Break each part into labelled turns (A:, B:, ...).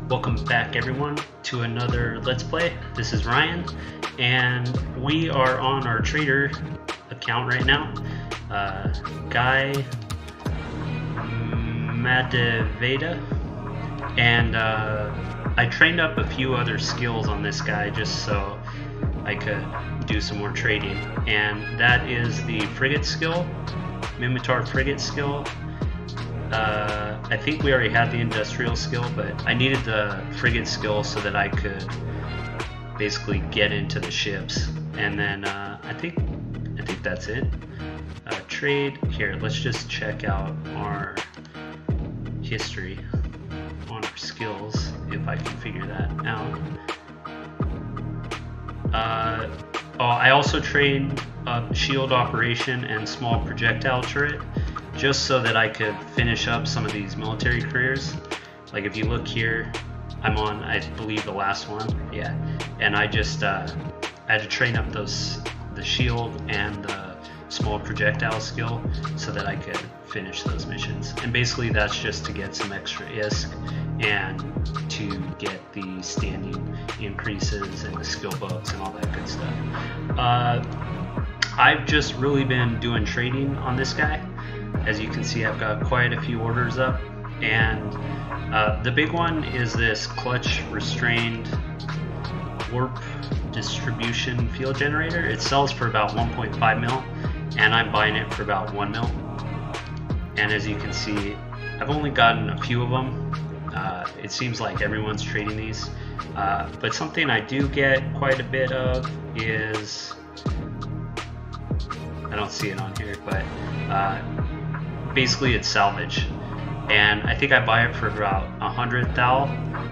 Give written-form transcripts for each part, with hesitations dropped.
A: Welcome back everyone to another Let's Play. This is Ryan and we are on our trader account right now. Guy Madaveda, and I trained up a few other skills on this guy just so I could do some more trading, and that is the frigate skill, Minmatar frigate skill. I think we already had the industrial skill, but I needed the frigate skill so that I could basically get into the ships. And then I think that's it. Trade here. Let's just check out our history on our skills if I can figure that out. I also trained shield operation and small projectile turret, just so that I could finish up some of these military careers. Like if you look here, I'm on, I believe, the last one. Yeah, and I just I had to train up the shield and the small projectile skill so that I could finish those missions. And basically that's just to get some extra ISK and to get the standing increases and the skill books and all that good stuff. I've just really been doing trading on this guy. As you can see, I've got quite a few orders up, and the big one is this clutch restrained warp distribution field generator. It sells for about 1.5 mil, and I'm buying it for about 1 mil. And as you can see, I've only gotten a few of them. It seems like everyone's trading these, but something I do get quite a bit of is, I don't see it on here, but basically it's salvage, and I think I buy it for about 100 thou,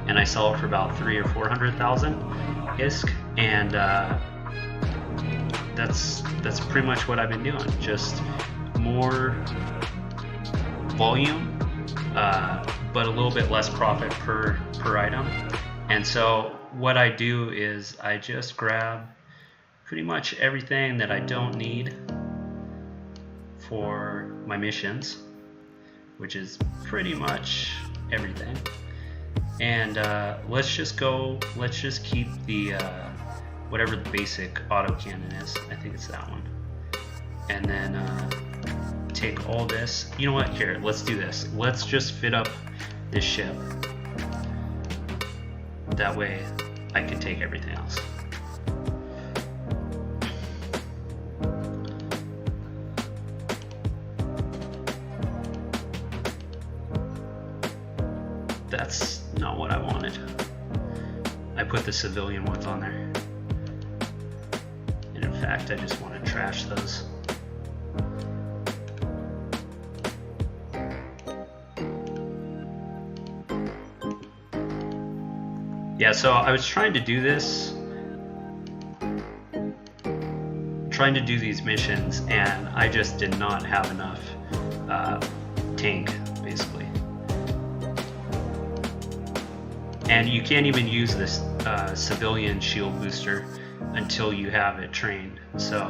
A: and I sell it for about 300,000 or 400,000 ISK, and that's pretty much what I've been doing. Just more volume, but a little bit less profit per item. And so what I do is I just grab pretty much everything that I don't need for my missions, which is pretty much everything. And let's just keep the whatever the basic autocannon is. I think it's that one. And then take all this. You know what? Here, let's do this. Let's just fit up this ship. That way I can take everything else. That's not what I wanted. I put the civilian ones on there. And in fact, I just want to trash those. Yeah, so I was trying to do this, trying to do these missions, and I just did not have enough tank, basically. And you can't even use this civilian shield booster until you have it trained. So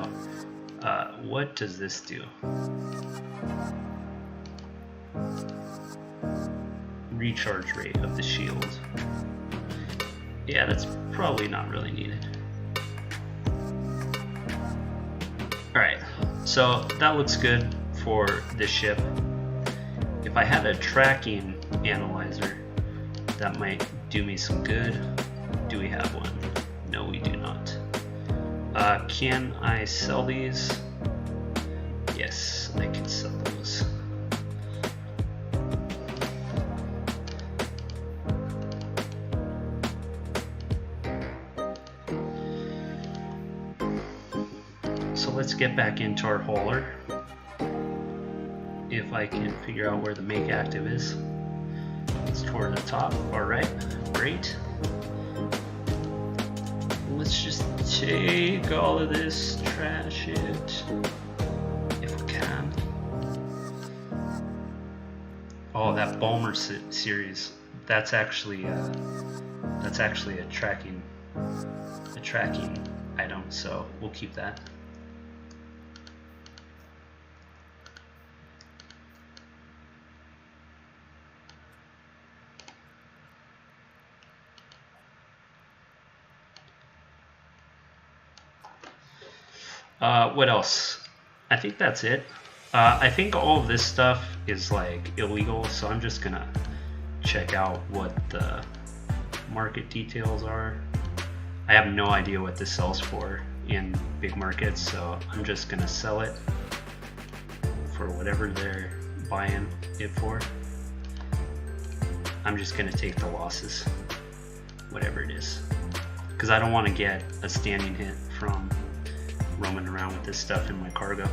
A: what does this do? Recharge rate of the shield. Yeah, that's probably not really needed. Alright, so that looks good for this ship. If I had a tracking analyzer, that might do me some good. Do we have one? No, we do not. Can I sell these? Yes, I can sell those. So let's get back into our hauler. If I can figure out where the make active is. It's toward the top. Alright, great. Let's just take all of this, trash it, if we can. Oh, that Bomber series. That's actually a tracking item, so we'll keep that. What else? I think that's it. I think all of this stuff is like illegal, so I'm just gonna check out what the market details are. I have no idea what this sells for in big markets, so I'm just gonna sell it for whatever they're buying it for. I'm just gonna take the losses, whatever it is, because I don't want to get a standing hit from roaming around with this stuff in my cargo.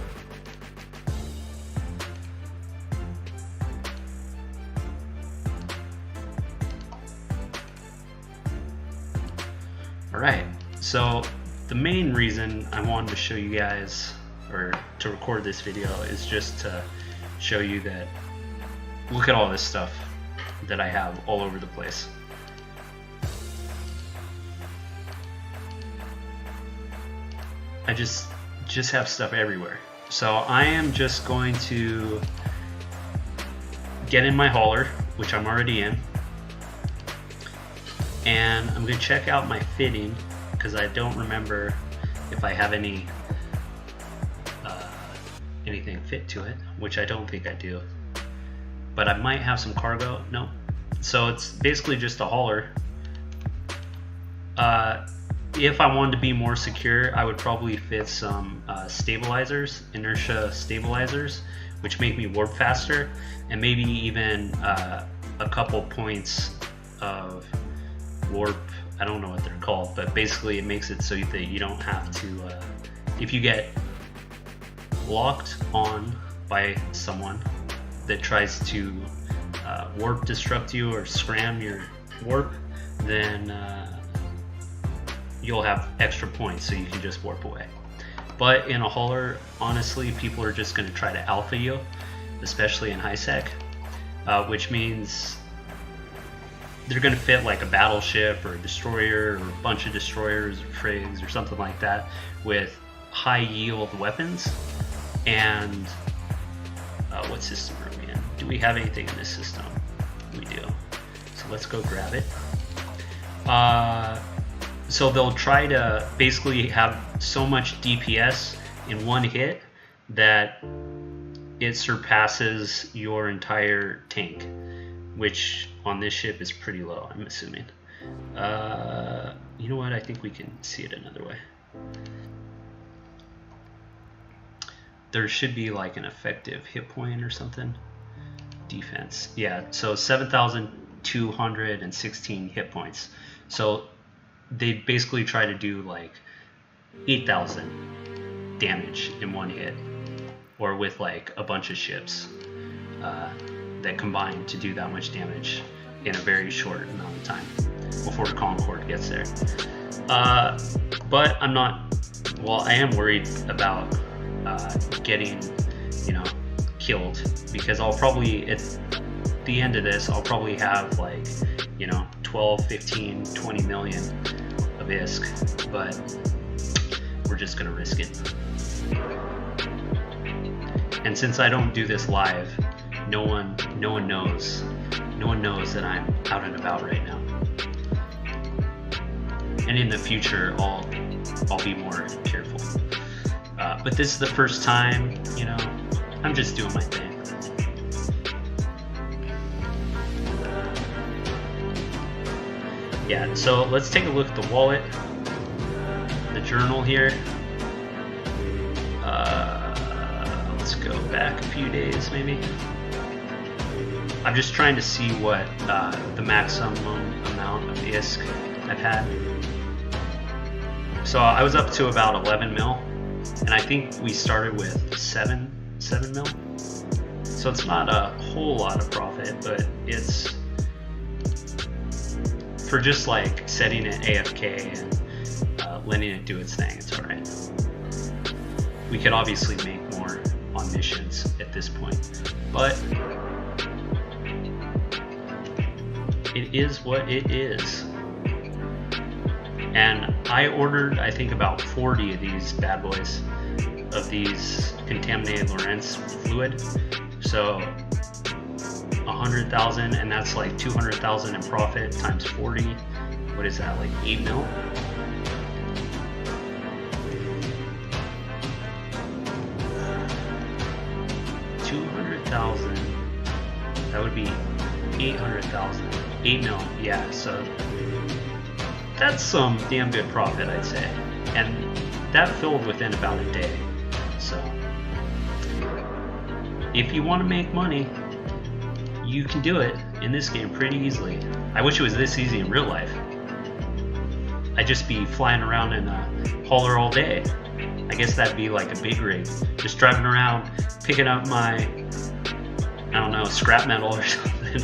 A: Alright, so the main reason I wanted to show you guys, or to record this video, is just to show you that look at all this stuff that I have all over the place. I just have stuff everywhere. So I am just going to get in my hauler, which I'm already in, and I'm going to check out my fitting, because I don't remember if I have anything fit to it, which I don't think I do, but I might have some cargo. No, so it's basically just a hauler. If I wanted to be more secure, I would probably fit some stabilizers, inertia stabilizers, which make me warp faster, and maybe even a couple points of warp. I don't know what they're called, but basically it makes it so that you don't have to, if you get locked on by someone that tries to warp disrupt you or scram your warp, then you'll have extra points, so you can just warp away. But in a hauler, honestly, people are just going to try to alpha you, especially in high sec, which means they're going to fit like a battleship or a destroyer or a bunch of destroyers or frigs or something like that with high yield weapons. And what system are we in? Do we have anything in this system? We do. So let's go grab it. So they'll try to basically have so much DPS in one hit that it surpasses your entire tank, which on this ship is pretty low, I'm assuming. You know what? I think we can see it another way. There should be like an effective hit point or something. Defense. Yeah, so 7,216 hit points. So they basically try to do like 8,000 damage in one hit, or with like a bunch of ships that combine to do that much damage in a very short amount of time before the Concord gets there. But I'm not, well, I am worried about getting, killed, because I'll probably, at the end of this, I'll probably have like, 12, 15, 20 million of ISK, but we're just gonna risk it. And since I don't do this live, no one knows that I'm out and about right now. And in the future, I'll be more careful. But this is the first time, I'm just doing my thing. Yeah, so let's take a look at the wallet, the journal here. Let's go back a few days maybe. I'm just trying to see what the maximum amount of ISK I've had. So I was up to about 11 mil, and I think we started with 7 mil. So it's not a whole lot of profit, but it's for just like setting it AFK and letting it do its thing. It's all right. We could obviously make more on missions at this point, but it is what it is. And I ordered, I think, about 40 of these bad boys, of these contaminated Lorentz fluid. So 100,000, and that's like 200,000 in profit times 40. What is that, like 8 mil? 100,000, that would be 800,000. 8 mil, yeah, so that's some damn good profit, I'd say. And that filled within about a day. So if you want to make money, you can do it in this game pretty easily. I wish it was this easy in real life. I'd just be flying around in a hauler all day. I guess that'd be like a big rig. Just driving around, picking up my, I don't know, scrap metal or something.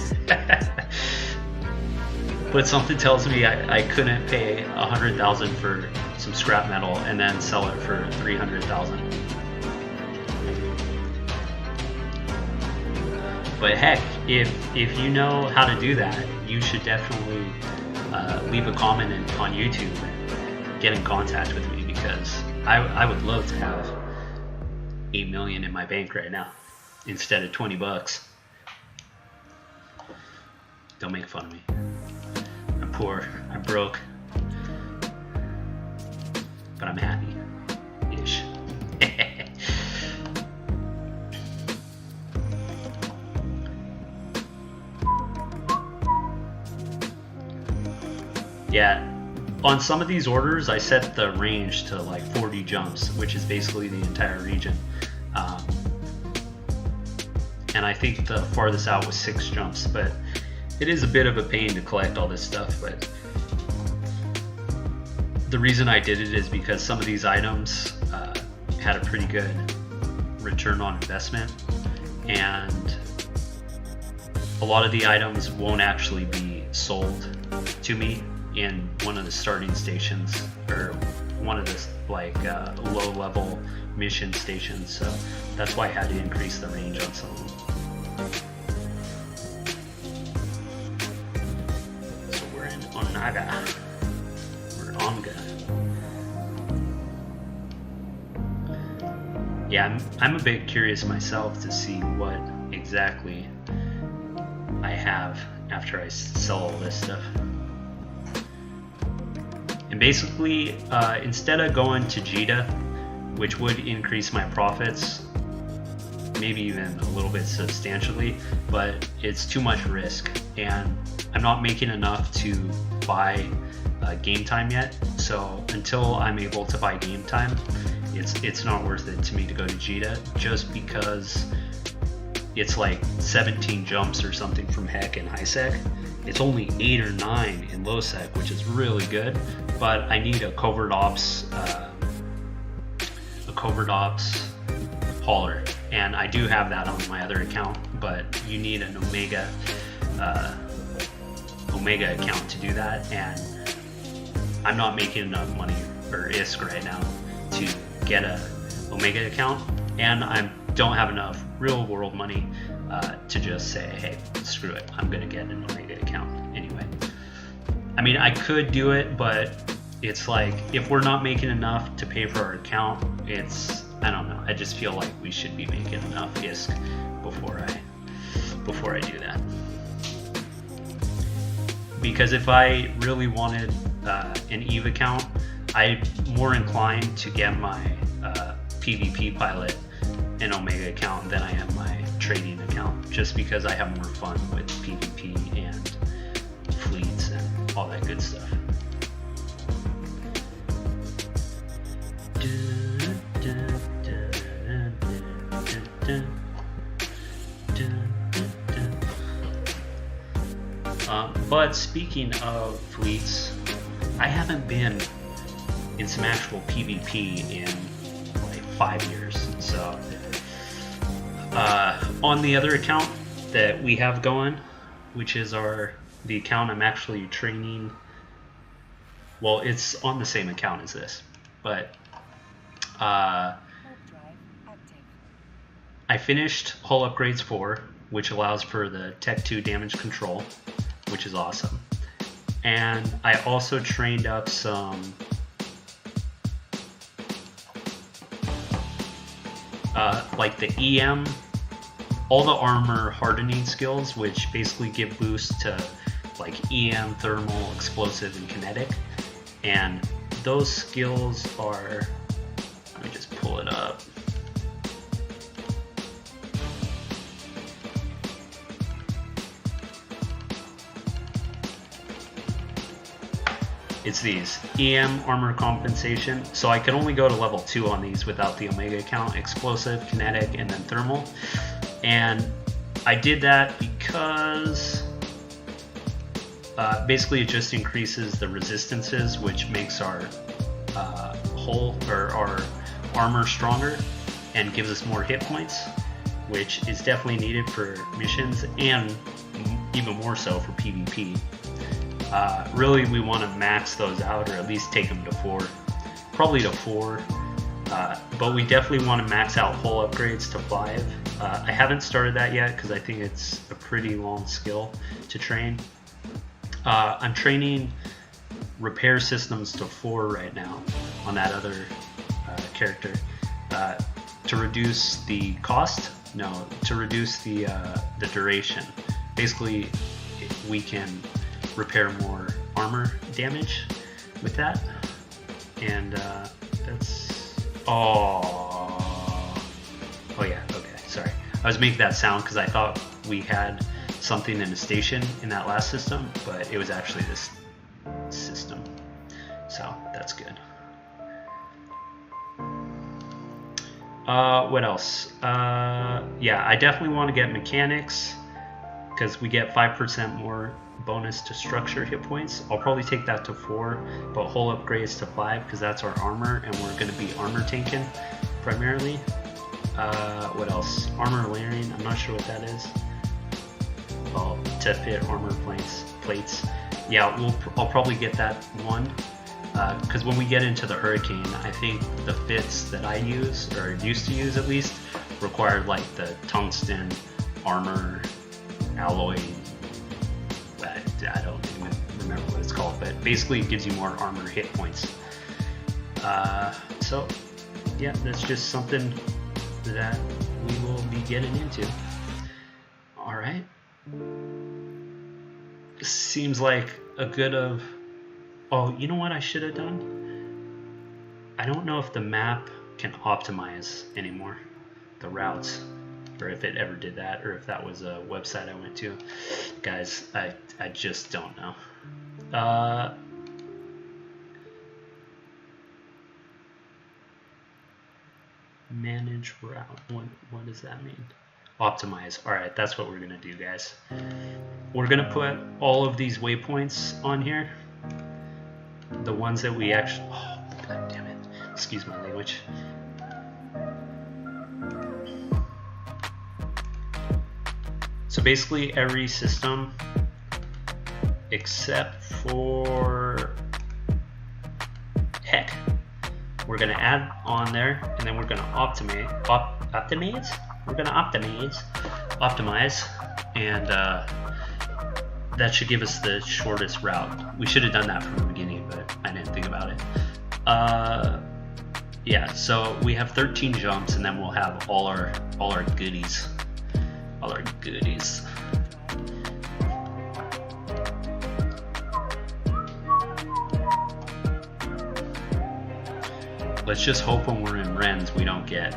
A: But something tells me I couldn't pay 100,000 for some scrap metal and then sell it for 300,000. But heck, if you know how to do that, you should definitely leave a comment on YouTube and get in contact with me, because I would love to have 8 million in my bank right now instead of 20 bucks. Don't make fun of me. I'm poor, I'm broke, but I'm happy-ish. Yeah, on some of these orders, I set the range to like 40 jumps, which is basically the entire region. And I think the farthest out was 6 jumps, but it is a bit of a pain to collect all this stuff. But the reason I did it is because some of these items had a pretty good return on investment, and a lot of the items won't actually be sold to me in one of the starting stations, or one of the like low level mission stations, so that's why I had to increase the range on some of them. So we're in Onaga. We're Onga. Yeah, I'm a bit curious myself to see what exactly I have after I sell all this stuff. And basically, instead of going to Jita, which would increase my profits, maybe even a little bit substantially, but it's too much risk, and I'm not making enough to buy game time yet. So until I'm able to buy game time, it's not worth it to me to go to Jita, just because it's like 17 jumps or something from Heck and High Sec. It's only 8 or 9 in Low Sec, which is really good, but I need a covert ops hauler, and I do have that on my other account, but you need an Omega account to do that, and I'm not making enough money or ISK right now to get a Omega account, and I don't have enough real world money to just say, hey, screw it, I'm gonna get an Omega account anyway. I mean, I could do it, but it's like, if we're not making enough to pay for our account, I don't know, I just feel like we should be making enough ISK before I do that. Because if I really wanted an EVE account, I'm more inclined to get my PvP pilot an Omega account than I am my trading account, just because I have more fun with PvP and fleets and all that good stuff. But speaking of fleets, I haven't been in some actual PvP in like 5 years. So on the other account that we have going, which is the account I'm actually training, well, it's on the same account as this, but I finished Hull Upgrades 4, which allows for the Tech 2 damage control, which is awesome. And I also trained up some like the EM, all the armor hardening skills, which basically give boosts to like EM, thermal, explosive, and kinetic. And those skills are, let me just pull it up. It's these EM armor compensation. So I can only go to level 2 on these without the Omega count: explosive, kinetic, and then thermal. And I did that because basically it just increases the resistances, which makes our hull or our armor stronger and gives us more hit points, which is definitely needed for missions and even more so for PvP. Really, we want to max those out, or at least take them to 4, probably to 4. But we definitely want to max out hull upgrades to 5. I haven't started that yet because I think it's a pretty long skill to train. I'm training repair systems to 4 right now on that other character to reduce the cost. No, to reduce the duration. Basically, we can repair more armor damage with that, and that's oh yeah, okay, sorry, I was making that sound because I thought we had something in a station in that last system, but it was actually this system, so that's good. What else? Yeah, I definitely want to get mechanics because we get 5% more bonus to structure hit points. I'll probably take that to 4, but hull upgrades to 5 because that's our armor, and we're going to be armor tanking primarily. What else? Armor layering. I'm not sure what that is. Oh, to fit armor plates. Yeah, I'll probably get that one because when we get into the Hurricane, I think the fits that I use, or used to use at least, required like the tungsten armor alloy. I don't even remember what it's called, but basically it gives you more armor hit points. So yeah, that's just something that we will be getting into. All right. Seems like a good of... Oh, you know what I should have done? I don't know if the map can optimize anymore, the routes, or if it ever did that, or if that was a website I went to. Guys, I just don't know. Manage route. What does that mean? Optimize. All right, that's what we're gonna do, guys. We're gonna put all of these waypoints on here. The ones that we actually... Oh, god damn it. Excuse my language. So basically every system except for heck, we're gonna add on there, and then we're gonna optimize, and that should give us the shortest route. We should have done that from the beginning, but I didn't think about it. Yeah, so we have 13 jumps, and then we'll have all our goodies. All our goodies. Let's just hope when we're in Rennes we don't get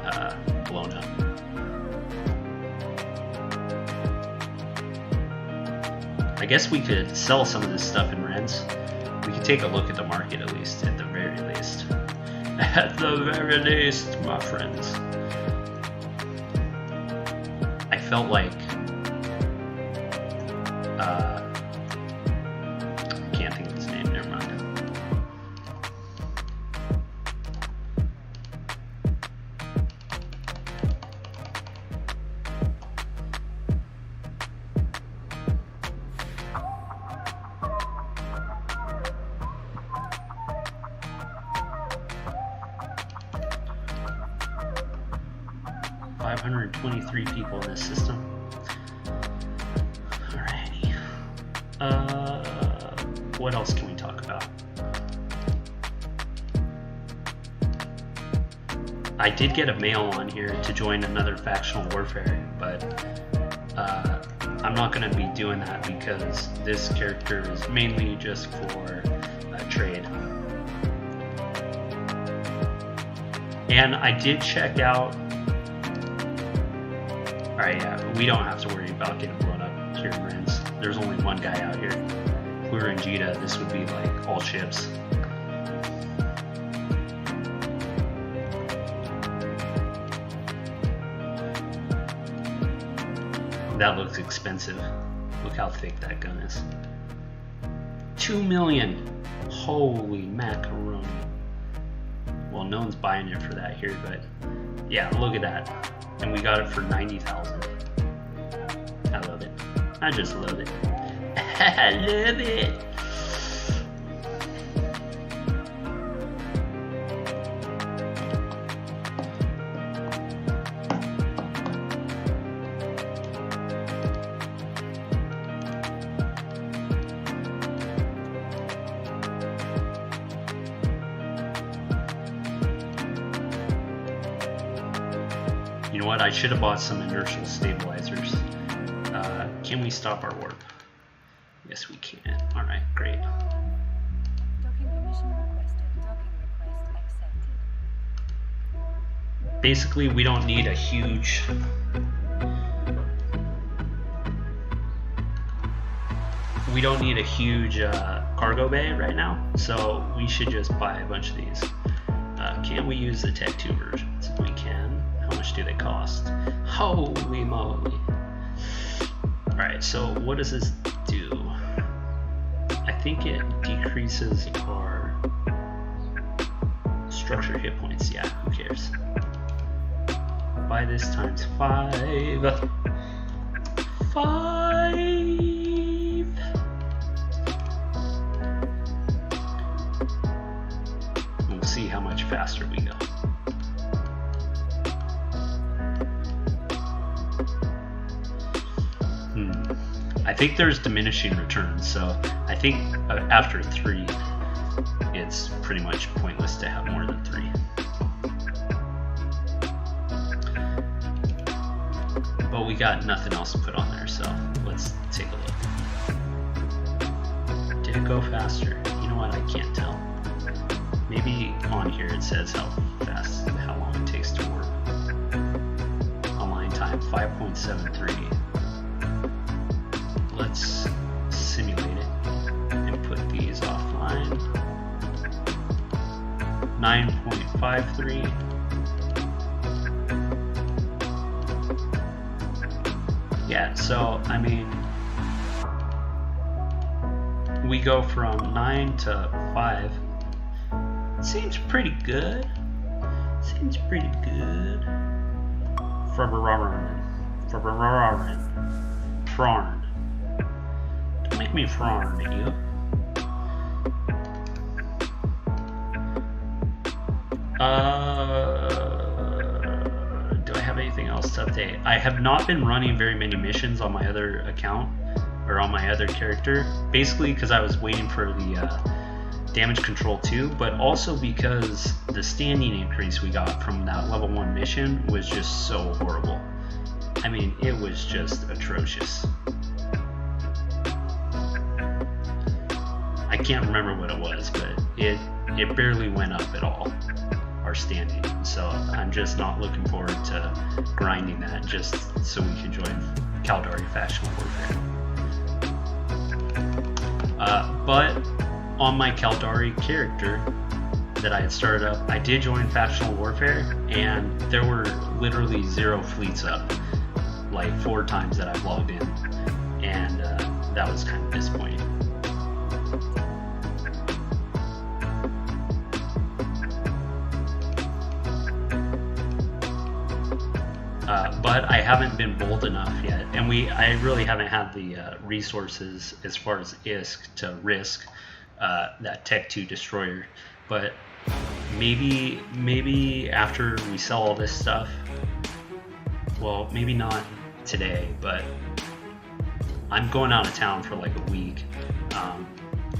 A: blown up. I guess we could sell some of this stuff in Rennes. We could take a look at the market at least, at the very least. At the very least, my friends. I felt like can't think of his name, never mind. $523 people in this system. Alrighty. What else can we talk about? I did get a mail on here to join another factional warfare, but I'm not going to be doing that because this character is mainly just for trade. And I did check out... Alright, yeah, we don't have to worry about getting blown up here in Rennes. There's only one guy out here. If we we were in Jeddah, this would be like all ships. That looks expensive. Look how thick that gun is. 2 million. Holy macaroni. Well, no one's buying it for that here, but yeah, look at that. And we got it for 90,000. I love it. I just love it. I love it. You know what? I should have bought some inertial stabilizers. Can we stop our warp? Yes, we can. All right, great.
B: Docking permission requested. Docking request accepted.
A: Basically, we don't need a huge... cargo bay right now, so we should just buy a bunch of these. Can we use the Tech 2 versions? We can. How much do they cost? Holy moly. Alright, so what does this do? I think it decreases our structure hit points. Yeah, who cares? Buy this times 5. 5. We'll see how much faster we go. I think there's diminishing returns, so I think after 3, it's pretty much pointless to have more than 3. But we got nothing else to put on there, so let's take a look. Did it go faster? You know what? I can't tell. Maybe on here it says how fast, how long it takes to warp. Online time 5.73. Let's simulate it and put these offline. 9.53. Yeah, so I mean, we go from 9 to 5. Seems pretty good. Seems pretty good. Frarn. Don't make me frarn, you. Do I have anything else to update? I have not been running very many missions on my other account, or on my other character, basically because I was waiting for the damage control 2, but also because the standing increase we got from that level 1 mission was just so horrible. I mean, it was just atrocious. I can't remember what it was, but it barely went up at all, our standing. So I'm just not looking forward to grinding that just so we can join Caldari Factional Warfare. But on my Caldari character that I had started up, I did join Factional Warfare, and there were literally 0 fleets up, like 4 times that I've logged in, and that was kind of disappointing. But I haven't been bold enough yet, and I really haven't had the resources as far as ISK to risk that Tech 2 destroyer. But maybe after we sell all this stuff, well, maybe not today, but I'm going out of town for like a week.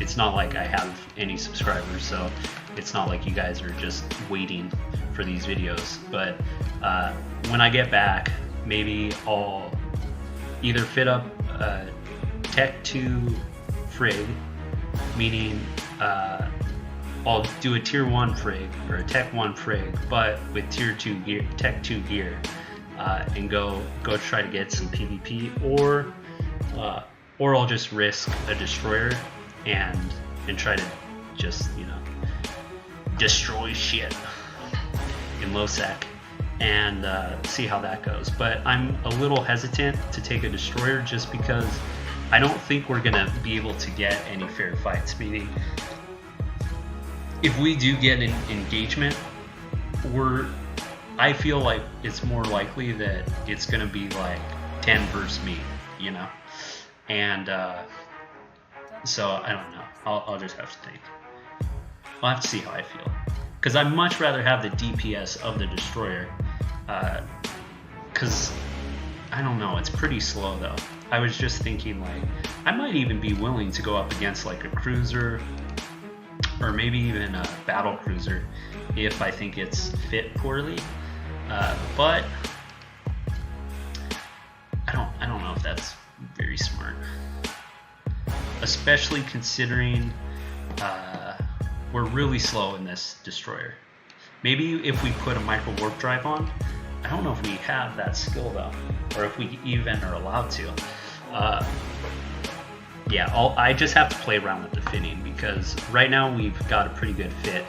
A: It's not like I have any subscribers, so it's not like you guys are just waiting for these videos. But when I get back, maybe I'll either fit up a Tech 2 frig, meaning I'll do a Tier 1 frig or a Tech 1 frig, but with Tier 2 gear, Tech 2 gear, and go try to get some PvP, or I'll just risk a destroyer and try to just, destroy shit in low sec and see how that goes. But I'm a little hesitant to take a destroyer just because I don't think we're gonna be able to get any fair fights. Meaning, if we do get an engagement, I feel like it's more likely that it's gonna be like 10 versus me, and so I don't know. I'll just have to think. I'll have to see how I feel, because I'd much rather have the DPS of the destroyer, because I don't know, it's pretty slow though. I was just thinking, like, I might even be willing to go up against like a cruiser or maybe even a battle cruiser if I think it's fit poorly, but I don't know if that's very smart, especially considering we're really slow in this destroyer. Maybe if we put a micro warp drive on, I don't know if we have that skill though, or if we even are allowed to. Yeah, I just have to play around with the fitting, because right now we've got a pretty good fit.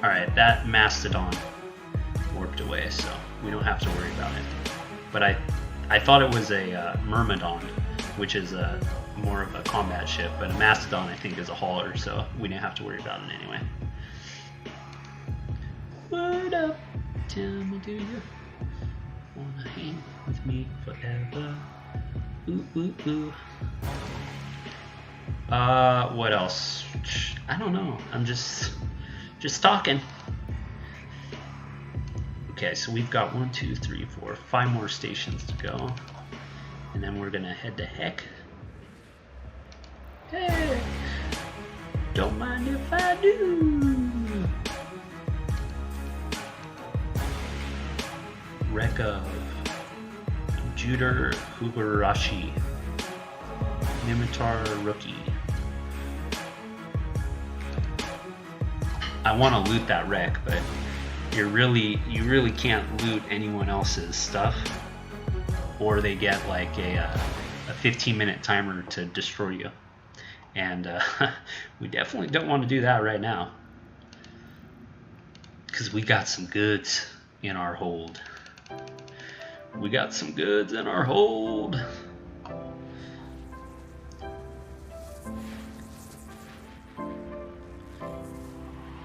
A: Alright, that Mastodon warped away, so we don't have to worry about it. But I thought it was a Myrmidon, which is more of a combat ship, but a Mastodon I think is a hauler, so we didn't have to worry about it anyway. What up? Tell me, do you wanna hang with me forever? Ooh, ooh, ooh. What else? I don't know. I'm just talking. Okay, so we've got 1, 2, 3, 4, 5 more stations to go, and then we're gonna head to heck. Hey, don't mind if I do. Wreck of Juder Hugurashi, Minmatar rookie. I want to loot that wreck, but you really can't loot anyone else's stuff, or they get like a 15-minute timer to destroy you, and we definitely don't want to do that right now, because we got some goods in our hold. We got some goods in our hold.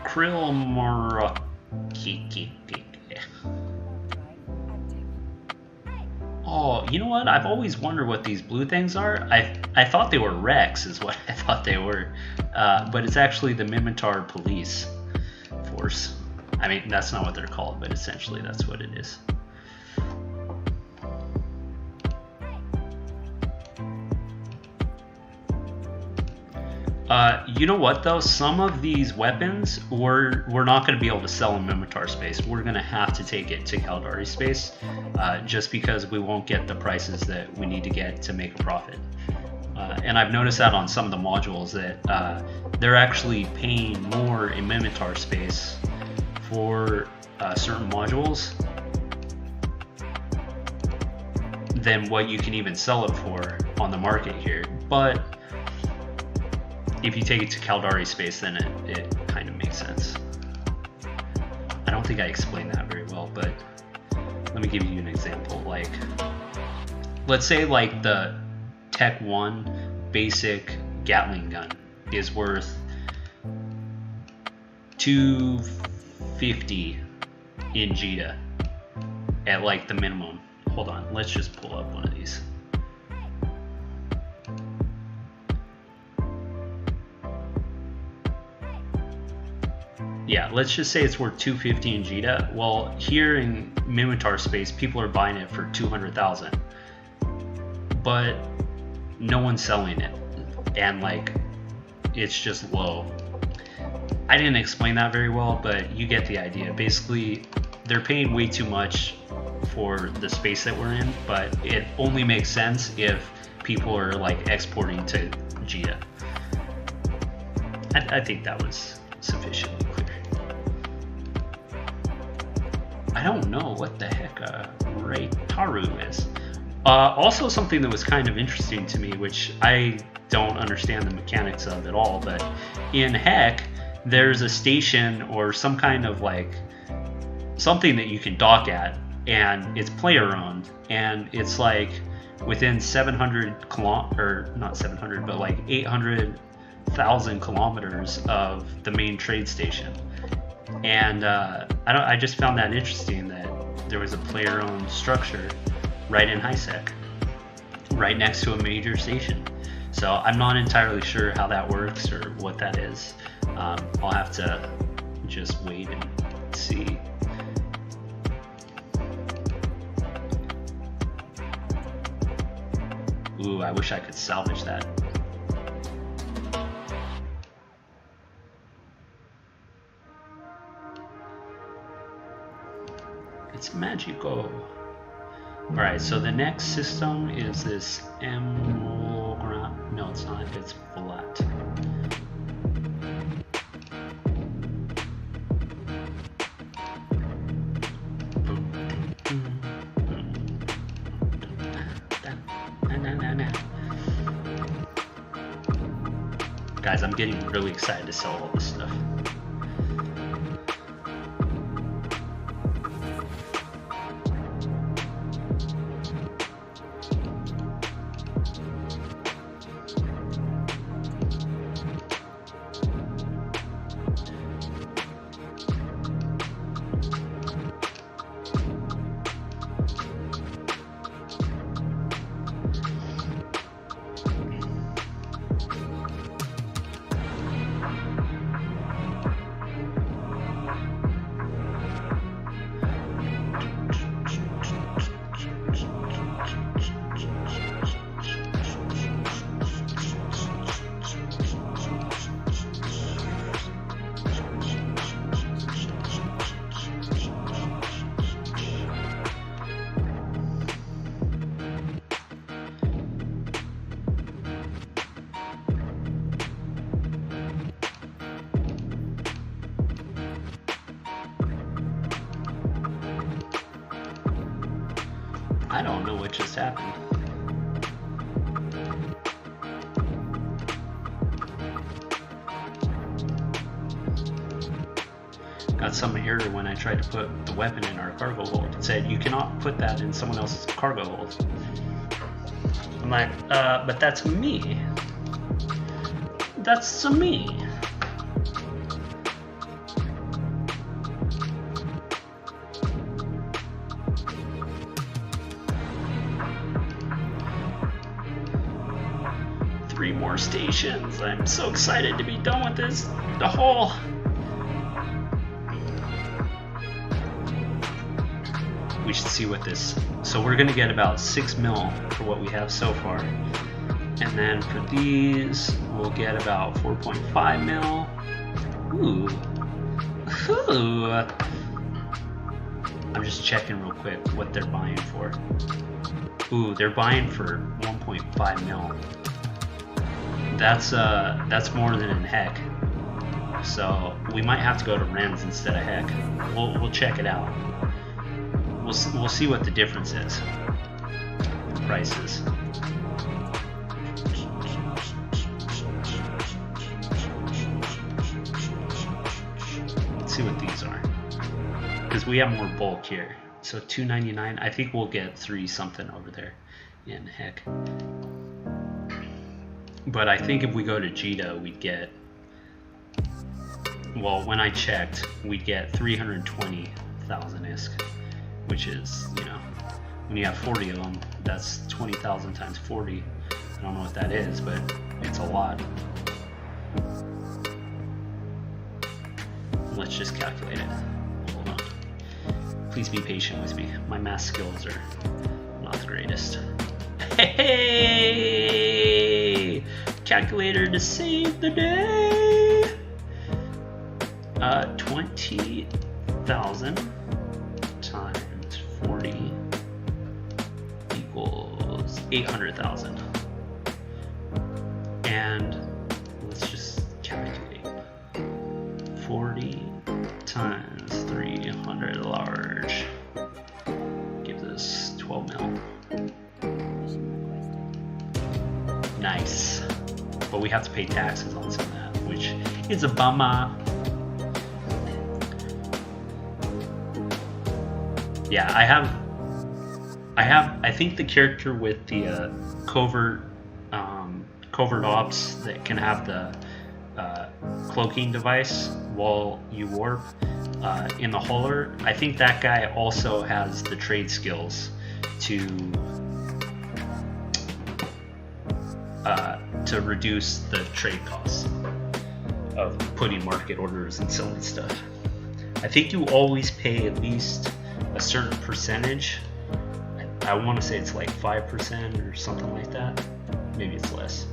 A: Krill Oh, you know what? I've always wondered what these blue things are. I thought they were Rex, is what I thought they were, but it's actually the Minmatar police force. I mean, that's not what they're called, but essentially that's what it is. You know what though? Some of these weapons we're not going to be able to sell in Minmatar space. We're going to have to take it to Caldari space, just because we won't get the prices that we need to get to make a profit. And I've noticed that on some of the modules that they're actually paying more in Minmatar space for certain modules than what you can even sell it for on the market here. But if you take it to Caldari space, then it kind of makes sense. I don't think I explained that very well, but let me give you an example. Like, let's say like the Tech 1 basic Gatling gun is worth $250 in Jita at like the minimum. Hold on, let's just pull up one of these. Yeah, let's just say it's worth $250 in Jita. Well, here in Minmatar space, people are buying it for $200,000, but no one's selling it, and like, it's just low. I didn't explain that very well, but you get the idea. Basically, they're paying way too much for the space that we're in, but it only makes sense if people are like exporting to Jita. I think that was sufficiently clear. I don't know what the heck Ray Taru is. Also, something that was kind of interesting to me, which I don't understand the mechanics of at all, but in Heck, there's a station or some kind of like something that you can dock at, and it's player owned, and it's like within 700 or not 700, but like 800,000 kilometers of the main trade station. And I just found that interesting that there was a player owned structure right in HiSec, right next to a major station. So I'm not entirely sure how that works or what that is. I'll have to just wait and see. Ooh, I wish I could salvage that. It's magical. Alright, so the next system is this no, it's not, it's flat. Guys, I'm getting really excited to sell all this stuff. I don't know what just happened. Got some error when I tried to put the weapon in our cargo hold. It said, you cannot put that in someone else's cargo hold. I'm like, but that's me. That's me. Three more stations. I'm so excited to be done with this. The whole. We should see what this. So we're gonna get about 6 mil for what we have so far, and then for these we'll get about 4.5 mil. Ooh. Ooh. I'm just checking real quick what they're buying for. Ooh, they're buying for 1.5 mil. That's more than in Heck. So we might have to go to Rens instead of Heck. We'll check it out. We'll see what the difference is. The prices. Let's see what these are. Because we have more bulk here. So $2.99. I think we'll get 3 something over there in Heck. But I think if we go to Jita, we'd get, well, when I checked, we'd get 320,000 ISK, which is, you know, when you have 40 of them, that's 20,000 times 40. I don't know what that is, but it's a lot. Let's just calculate it. Hold on. Please be patient with me. My math skills are not the greatest. Hey! Calculator to save the day! 20,000 times 40 equals 800,000. And let's just calculate. 40 times 300 large gives us 12 mil. Nice. But we have to pay taxes on some of that, which is a bummer. Yeah, I think the character with the covert ops that can have the cloaking device while you warp in the hauler, I think that guy also has the trade skills to reduce the trade costs of putting market orders and selling stuff. I think you always pay at least a certain percentage. I want to say it's like 5% or something like that. Maybe it's less.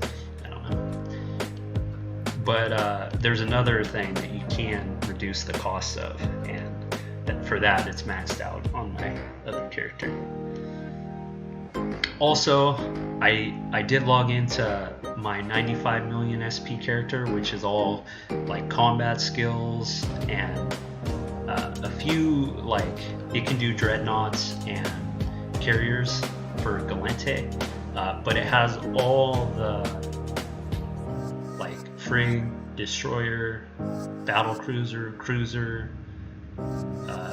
A: I don't know. But there's another thing that you can reduce the cost of, and for that it's maxed out on my other character. Also, I did log into my 95 million SP character, which is all like combat skills and a few, like, it can do dreadnoughts and carriers for Galente, but it has all the like frig, destroyer, battle cruiser,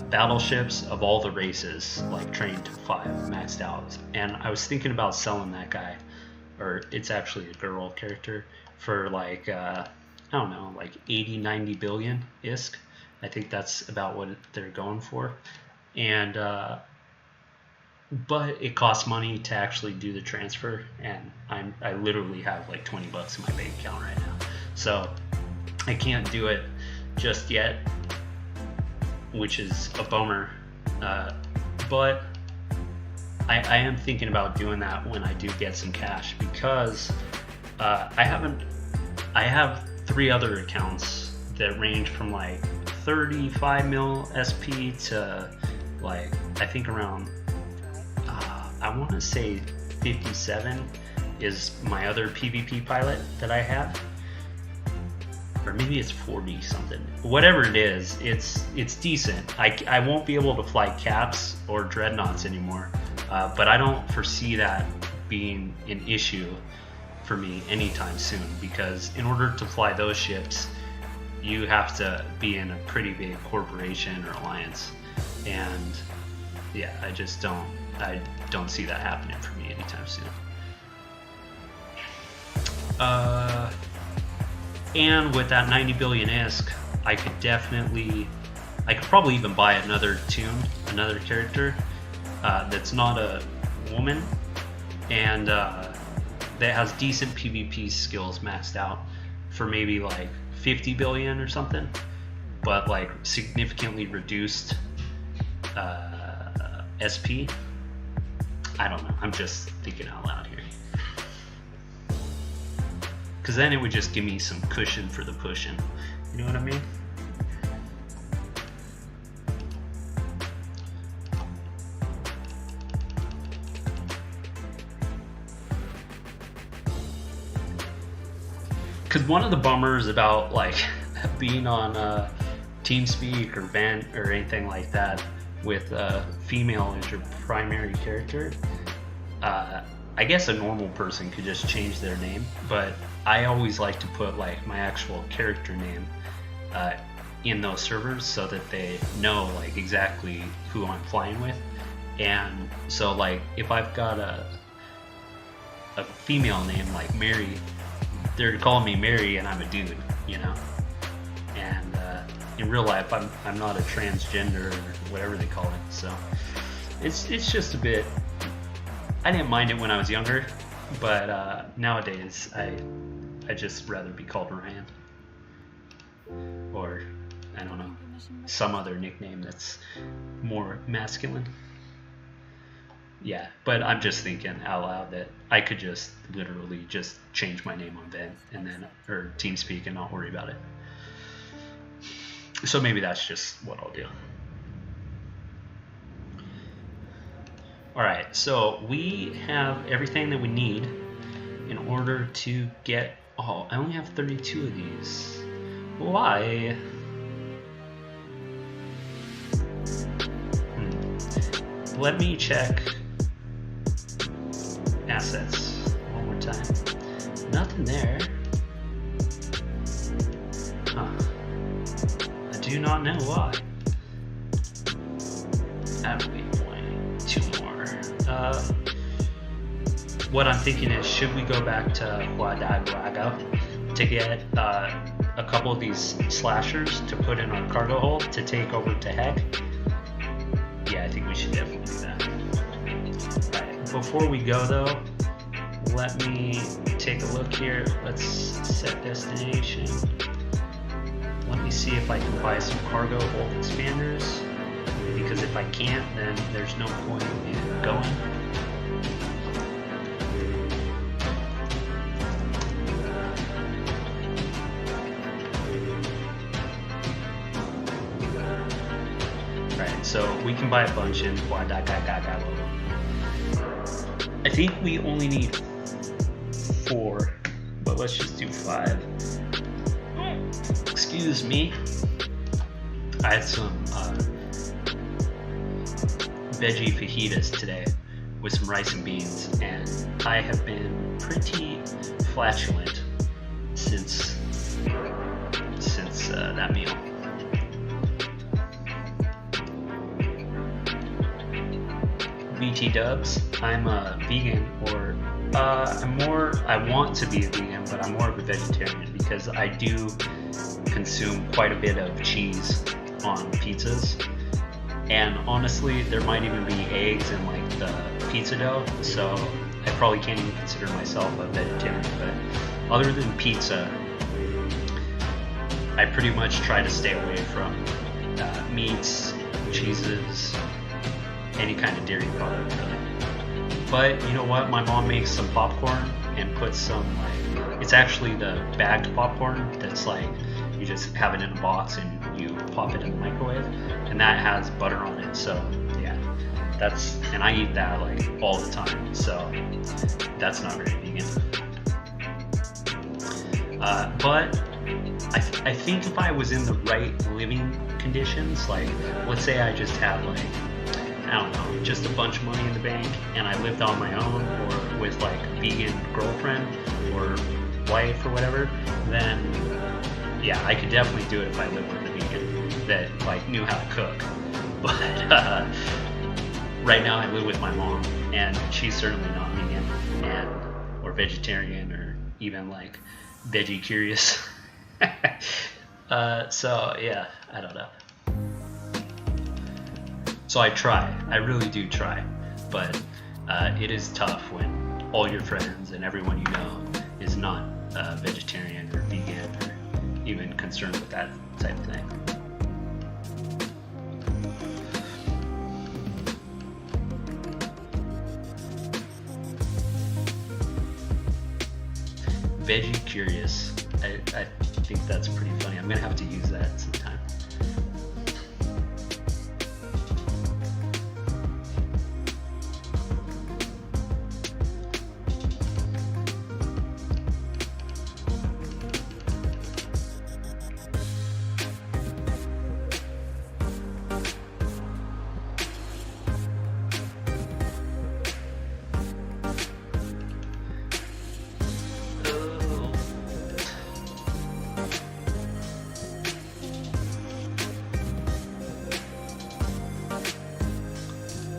A: battleships of all the races, like trained to 5 maxed out. And I was thinking about selling that guy, or it's actually a girl character, for like I don't know, like 80-90 billion ISK. I think that's about what they're going for. And but it costs money to actually do the transfer, and I literally have like 20 bucks in my bank account right now, so I can't do it just yet, which is a bummer. But I am thinking about doing that when I do get some cash, because I have 3 other accounts that range from like 35 mil SP to like, I think around I want to say 57 is my other PvP pilot that I have, or maybe it's 40 something. Whatever it is, it's decent. I won't be able to fly caps or dreadnoughts anymore, but I don't foresee that being an issue for me anytime soon, because in order to fly those ships, you have to be in a pretty big corporation or alliance, and yeah, I don't see that happening for me anytime soon. And with that 90 billion ISK, I could probably even buy another character that's not a woman, and that has decent PvP skills maxed out for maybe like 50 billion or something, but like significantly reduced SP. I don't know, I'm just thinking out loud here, because then it would just give me some cushion for the pushing, you know what I mean? Because one of the bummers about like being on TeamSpeak or Vent or anything like that with female as your primary character, I guess a normal person could just change their name, but I always like to put like my actual character name in those servers so that they know like exactly who I'm flying with. And so like if I've got a female name like Mary, they're calling me Mary and I'm a dude, you know? And in real life I'm not a transgender or whatever they call it, so it's just a bit, I didn't mind it when I was younger, but nowadays I just rather be called Ryan, or I don't know, some other nickname that's more masculine. Yeah, but I'm just thinking out loud that I could just literally just change my name on Vent and then, or TeamSpeak, and not worry about it. So maybe that's just what I'll do. Alright, so we have everything that we need in order to get, oh, I only have 32 of these. Why? Let me check assets one more time. Nothing there. Huh. I do not know why. At weak point, 2 more. What I'm thinking is, should we go back to Huadagraga to get a couple of these slashers to put in our cargo hold to take over to Heck? Yeah, I think we should definitely do that. Alright, before we go though, let me take a look here. Let's set destination. Let me see if I can buy some cargo hold expanders, because if I can't, then there's no point in going. Right, so we can buy a bunch in Huadagraga. I think we only need 4, but let's just do 5. Excuse me. I had some veggie fajitas today with some rice and beans, and I have been pretty flatulent since that meal. BT dubs. I'm a vegan, or I want to be a vegan, but I'm more of a vegetarian because I do consume quite a bit of cheese on pizzas, and honestly there might even be eggs in like the pizza dough, so I probably can't even consider myself a vegetarian. But other than pizza, I pretty much try to stay away from meats, cheeses, any kind of dairy product really. But you know what, my mom makes some popcorn and puts some, like, it's actually the bagged popcorn that's like, you just have it in a box and you pop it in the microwave, and that has butter on it. So yeah, and I eat that like all the time, so that's not very vegan. But I think if I was in the right living conditions, like let's say I just had like, I don't know, just a bunch of money in the bank, and I lived on my own or with like a vegan girlfriend or wife or whatever, then yeah, I could definitely do it if I lived with a vegan that like knew how to cook. But right now I live with my mom, and she's certainly not vegan or vegetarian or even like veggie curious. So yeah, I don't know. So I try, I really do try, but it is tough when all your friends and everyone you know is not vegetarian or vegan or even concerned with that type of thing. Veggie curious. I think that's pretty funny. I'm gonna have to use that sometime.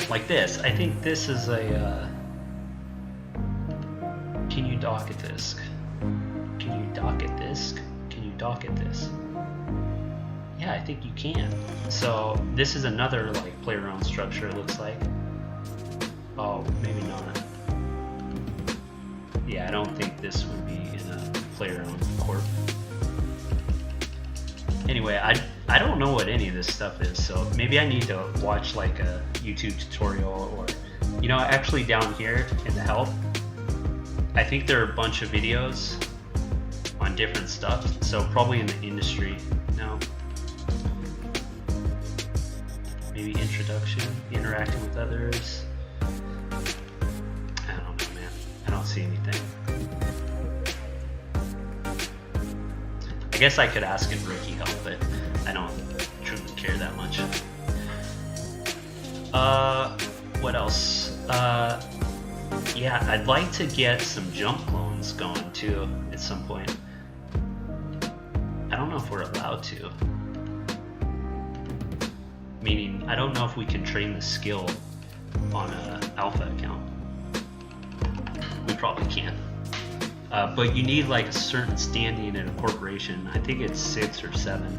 A: Like this. I think this is a can you docket this? Can you docket this? Can you docket this? Yeah, I think you can. So this is another like player owned structure, it looks like. Oh, maybe not. Yeah, I don't think this would be in a player owned corp. Anyway, I don't know what any of this stuff is, so maybe I need to watch like a YouTube tutorial, or you know, actually down here in the help, I think there are a bunch of videos on different stuff, so probably in the industry. No, maybe introduction, interacting with others. I don't know, man, I don't see anything. I guess I could ask in Rookie help, but I don't truly care that much. What else? Yeah, I'd like to get some jump clones going too at some point. I don't know if we're allowed to. Meaning, I don't know if we can train the skill on a alpha account. We probably can. But you need like a certain standing in a corporation. I think it's 6 or 7.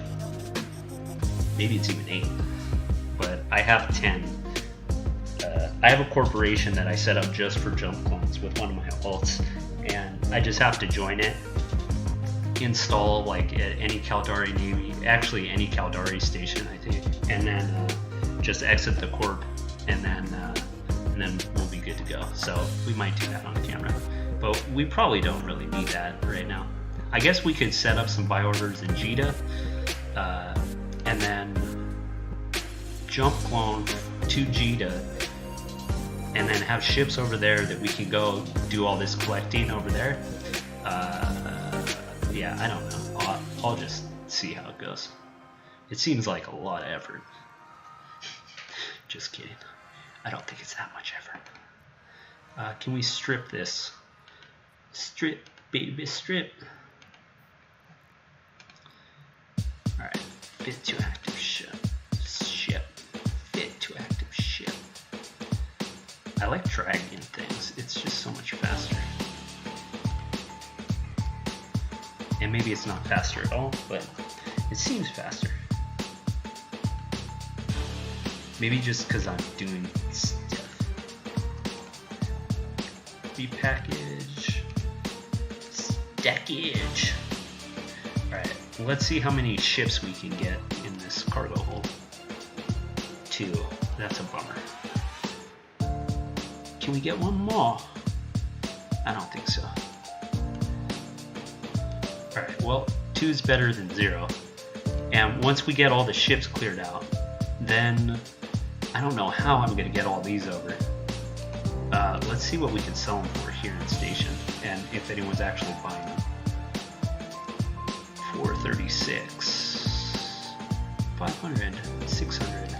A: Maybe it's even 8. But I have 10. I have a corporation that I set up just for jump clones with one of my alts, and I just have to join it, install like at any Caldari Navy, actually any Caldari station I think, and then just exit the corp, and then we'll be good to go. So we might do that on camera, but we probably don't really need that right now. I guess we could set up some buy orders in JITA, and then jump clone to JITA, and then have ships over there that we can go do all this collecting over there. Yeah, I don't know. I'll just see how it goes. It seems like a lot of effort. Just kidding. I don't think it's that much effort. Can we strip this? Strip, baby, strip. Alright, fit to active ship. Fit to active ship. I like dragging things. It's just so much faster. And maybe it's not faster at all, but it seems faster. Maybe just because I'm doing stuff. Repackage. Stackage. Alright, let's see how many ships we can get in this cargo hold. 2. That's a bummer. Can we get one more? I don't think so. Alright, well, 2 is better than 0. And once we get all the ships cleared out, then I don't know how I'm going to get all these over. Let's see what we can sell them for here in station, and if anyone's actually buying them. 436, 500, 600.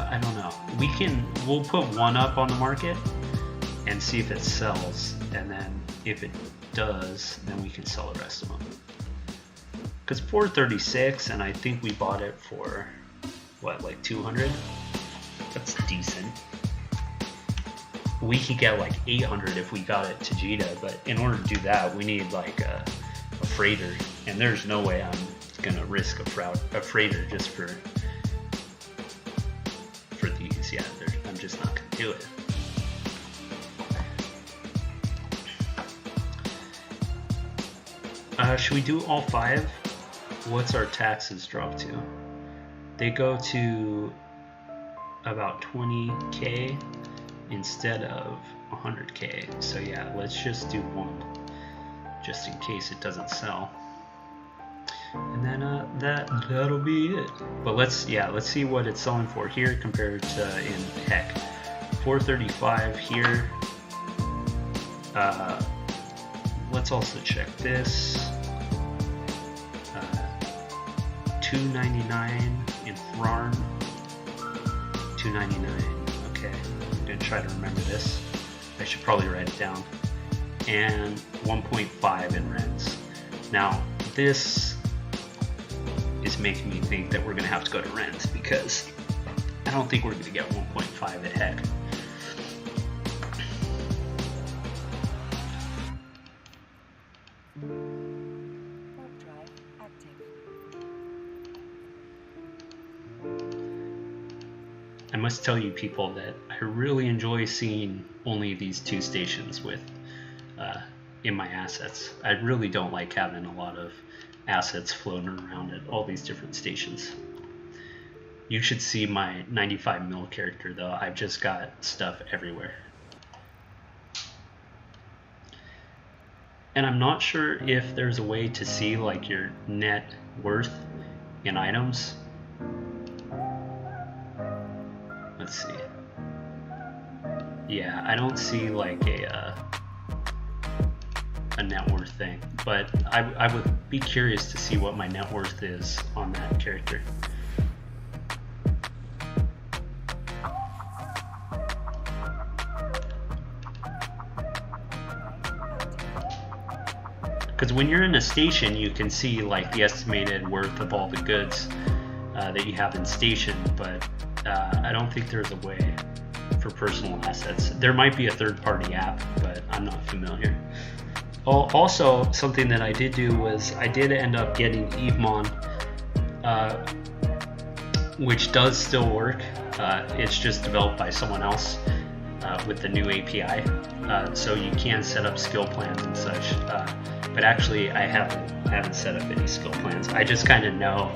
A: I don't know. We'll put one up on the market and see if it sells, and then if it does, then we can sell the rest of them. Because 436, and I think we bought it for what, like 200? That's decent. We could get like 800 if we got it to JITA, but in order to do that, we need like a freighter, and there's no way I'm gonna risk a freighter just for these. Yeah, I'm just not gonna do it. Should we do all 5? What's our taxes drop to? They go to about 20k instead of 100k. So yeah, let's just do 1, just in case it doesn't sell. And then that'll be it. But let's see what it's selling for here compared to in HEC. 435 here. Let's also check this. 299 in Thrarn. 299. Okay, I'm gonna try to remember this. I should probably write it down. And 1.5 in Rens. Now this is making me think that we're gonna have to go to Rens, because I don't think we're gonna get 1.5 at HEC. I must tell you people that I really enjoy seeing only these 2 stations with in my assets. I really don't like having a lot of assets floating around at all these different stations. You should see my 95 mil character though. I've just got stuff everywhere. And I'm not sure if there's a way to see like your net worth in items. Let's see. Yeah, I don't see like a net worth thing, but I would be curious to see what my net worth is on that character. because when you're in a station, you can see like the estimated worth of all the goods that you have in station, but I don't think there's a way for personal assets. There might be a third-party app, but I'm not familiar. Also, something that I did do was I did end up getting Evemon, which does still work. It's just developed by someone else with the new API, so you can set up skill plans and such. But actually, I haven't set up any skill plans. I just kind of know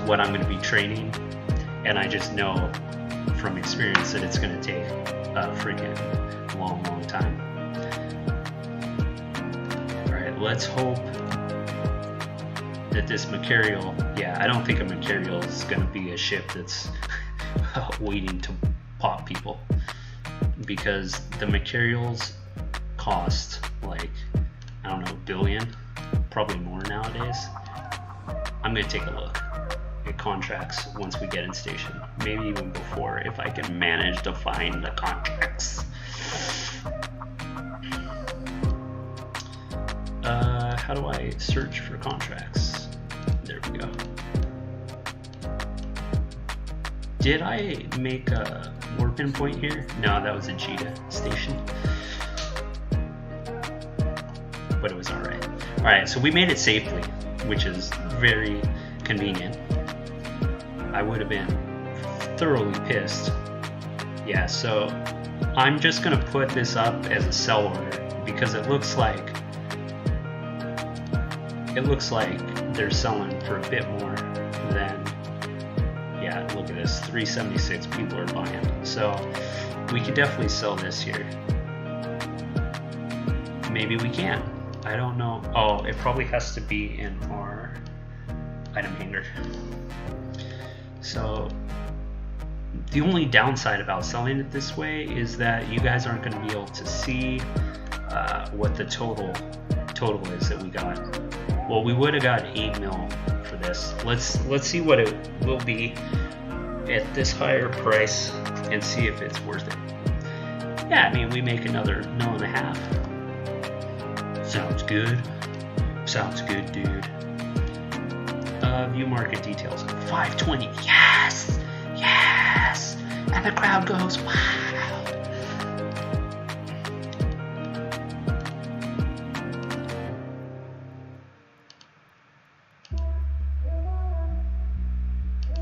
A: what I'm going to be training, and I just know from experience that it's going to take a freaking long time. Alright, let's hope that this Macarial, yeah, I don't think a Macarial is going to be a ship that's waiting to pop people, because the Macarials cost like, I don't know, $1 billion, probably more nowadays. I'm going to take a look at contracts once we get in station, maybe even before, if I can manage to find the contracts. How do I search for contracts? There we go. Did I make a warp-in point here? No, that was a Jita station. But it was alright. Alright, so we made it safely, which is very convenient. I would have been thoroughly pissed. Yeah, so I'm just going to put this up as a sell order, because it looks like they're selling for a bit more than, yeah, look at this, 376 people are buying. So we could definitely sell this here. Maybe we can. I don't know. Oh, it probably has to be in our item hanger. So the only downside about selling it this way is that you guys aren't going to be able to see what the total is that we got. Well, we would have got 8 mil for this. Let's see what it will be at this higher price and see if it's worth it. Yeah, I mean, we make another $1.5 million. Sounds good. Sounds good, dude. View market details. 520. Yes! Yes! And the crowd goes, wow!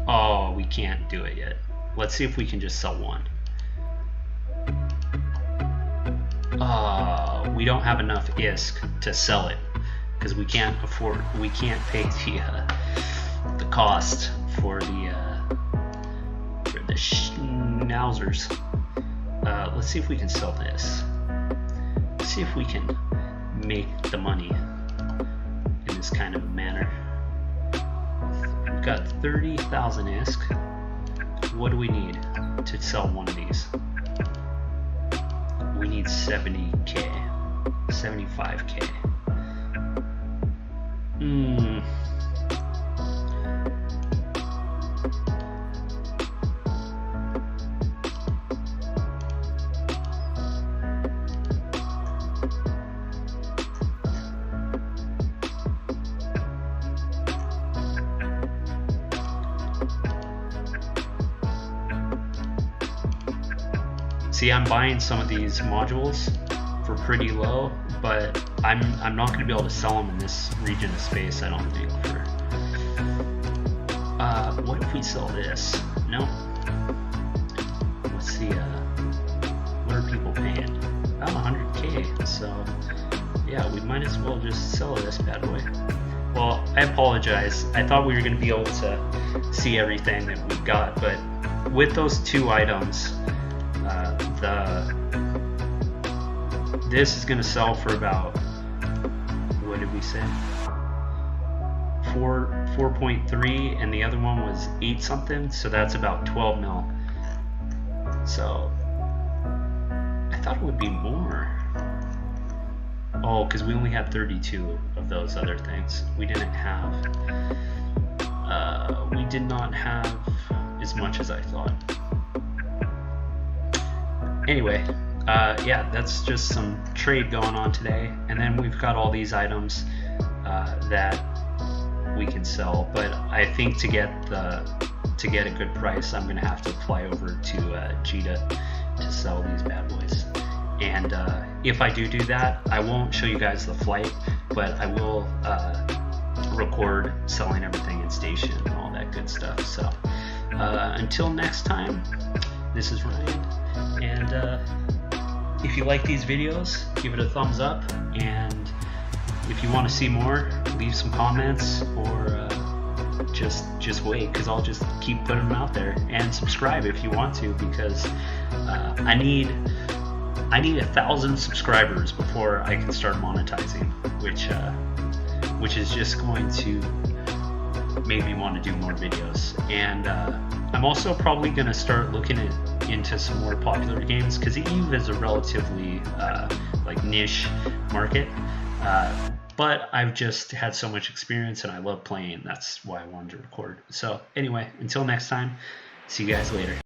A: Oh, we can't do it yet. Let's see if we can just sell one. We don't have enough ISK to sell it, because we can't pay the cost for the schnauzers. Let's see if we can sell this. Let's see if we can make the money in this kind of manner. We've got 30,000 ISK. What do we need to sell one of these? We need 70k, 75k. See, I'm buying some of these modules for pretty low, but I'm not going to be able to sell them in this region of space, I don't think. What if we sell this? No. Let's see. What are people paying? About 100k. So yeah, we might as well just sell this bad boy. Well, I apologize. I thought we were going to be able to see everything that we got, but with those two items, this is going to sell for about, what did we say? 4.3, and the other one was 8 something, so that's about 12 mil. So I thought it would be more. Oh, because we only had 32 of those other things. We did not have as much as I thought. Anyway, yeah, that's just some trade going on today, and then we've got all these items that we can sell. But I think to get a good price, I'm gonna have to fly over to Jeddah to sell these bad boys. And if I do that, I won't show you guys the flight, but I will record selling everything in station and all that good stuff. So until next time, this is Ryan, and if you like these videos, give it a thumbs up, and if you want to see more, leave some comments, or just wait, because I'll just keep putting them out there. And subscribe if you want to, because I need 1,000 subscribers before I can start monetizing, which is just going to make me want to do more videos. And I'm also probably going to start looking into some more popular games, because EVE is a relatively like niche market, but I've just had so much experience and I love playing. That's why I wanted to record. So anyway, until next time, see you guys later.